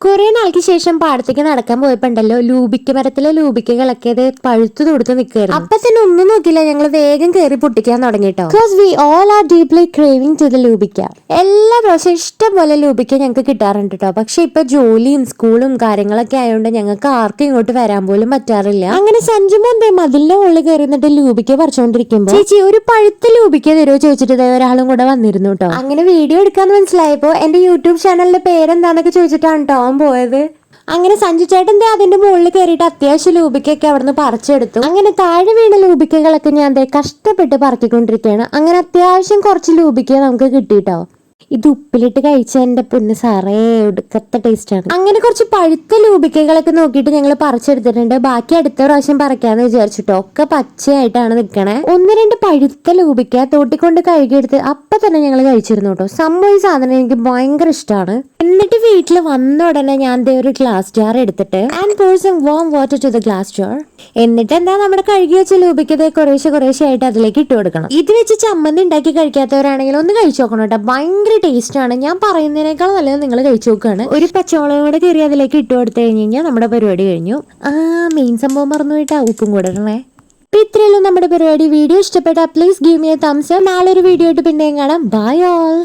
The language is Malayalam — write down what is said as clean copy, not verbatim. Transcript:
കുറെ നാൾക്ക് ശേഷം പാടത്തേക്ക് നടക്കാൻ പോയപ്പോണ്ടല്ലോ ലൂബിക്ക മരത്തിലെ ലൂബിക്കകളൊക്കെ പഴുത്തു തൊടുത്ത് നിൽക്കുകയായിരുന്നു. അപ്പൊ തന്നെ ഒന്നും നോക്കില്ല, ഞങ്ങൾ വേഗം കയറി പൊട്ടിക്കാൻ തുടങ്ങിട്ടോ. Because we all are deeply craving to the lubika. എല്ലാ പ്രാവശ്യം ഇഷ്ടം പോലെ ലൂബിക്ക ഞങ്ങൾക്ക് കിട്ടാറുണ്ട് കേട്ടോ. പക്ഷെ ഇപ്പൊ ജോലിയും സ്കൂളും കാര്യങ്ങളൊക്കെ ആയതുകൊണ്ട് ഞങ്ങൾക്ക് ആർക്കും ഇങ്ങോട്ട് വരാൻ പോലും പറ്റാറില്ല. അങ്ങനെ സഞ്ജുമോ എന്തേ മതിലിന്റെ മുകളിൽ കയറി നിന്നിട്ട് ലൂബിക്ക പറിച്ചോണ്ടിരിക്കുമ്പോ ചേച്ചി ഒരു പഴുത്ത ലൂബിക്ക തരുമോ ചോദിച്ചിട്ട് ഒരാളും കൂടെ വന്നിരുന്നു കേട്ടോ. അങ്ങനെ വീഡിയോ എടുക്കാന്ന് മനസ്സിലായപ്പോ എന്റെ യൂട്യൂബ് ചാനലിന്റെ പേരെന്താന്നൊക്കെ ചോദിച്ചിട്ടാണ് കേട്ടോ പോയത്. അങ്ങനെ സഞ്ജു ചേട്ടൻ അതിന്റെ മുകളിൽ കയറിയിട്ട് അത്യാവശ്യം ലൂബിക്കൊക്കെ അവിടുന്ന് പറിച്ചെടുത്തു. അങ്ങനെ താഴെ വീണ ലൂബിക്കകളൊക്കെ ഞാൻ കഷ്ടപ്പെട്ട് പറക്കിക്കൊണ്ടിരിക്കുകയാണ്. അങ്ങനെ അത്യാവശ്യം കുറച്ച് ലൂബിക്ക നമുക്ക് കിട്ടിട്ടോ. ഇത് ഉപ്പിലിട്ട് കഴിച്ച എന്റെ പൊന്ന് സാറേ ഒടുക്കത്തെ ടേസ്റ്റ് ആണ്. അങ്ങനെ കുറച്ച് പഴുത്ത ലൂബിക്കകളൊക്കെ നോക്കിയിട്ട് ഞങ്ങൾ പറിച്ചെടുത്തിട്ടുണ്ട്. ബാക്കി അടുത്ത പ്രാവശ്യം പറിക്കാന്ന് വിചാരിച്ചിട്ടോ. ഒക്കെ പച്ചയായിട്ടാണ് നിൽക്കണേ. 1-2 പഴുത്ത ലൂബിക്ക തോട്ടിക്കൊണ്ട് കഴുകിയെടുത്ത് അപ്പൊ തന്നെ ഞങ്ങൾ കഴിച്ചിരുന്നു കേട്ടോ. സംഭവം ഈ സാധനം എനിക്ക് ഭയങ്കര ഇഷ്ടമാണ്. എന്നിട്ട് വീട്ടിൽ വന്ന ഉടനെ ഞാൻ ഒരു ഗ്ലാസ് ജാർ എടുത്തിട്ട് and pour some warm water to the glass jar. എന്നിട്ട് എന്താ നമ്മുടെ കഴുകി വെച്ച ലൂബിക്കത് കുറേശ്ശെ ആയിട്ട് അതിലേക്ക് ഇട്ട് കൊടുക്കണം. ഇത് വെച്ച് ചമ്മന്തി ഉണ്ടാക്കി കഴിക്കാത്തവരാണെങ്കിൽ ഒന്ന് കഴിച്ചു നോക്കണം കേട്ടോ. ഭയങ്കര ടേസ്റ്റ് ആണ്. ഞാൻ പറയുന്നതിനേക്കാൾ നല്ലത് നിങ്ങൾ കഴിച്ചു നോക്കുകയാണ്. ഒരു പച്ചമുളകും കൂടെ കയറി അതിലേക്ക് ഇട്ട് കൊടുത്തു കഴിഞ്ഞാൽ നമ്മുടെ പരിപാടി കഴിഞ്ഞു. മെയിൻ സംഭവം മറന്നു പോയിട്ടാ ഉപ്പും കൂടെ ഇടണേ. അപ്പൊ ഇത്രയുള്ളൂ നമ്മുടെ പരിപാടി. വീഡിയോ ഇഷ്ടപ്പെട്ടാൽ please give me a thumbs up. നാളെ ഒരു വീഡിയോ ആയിട്ട് പിന്നെയും കാണാം. Bye all.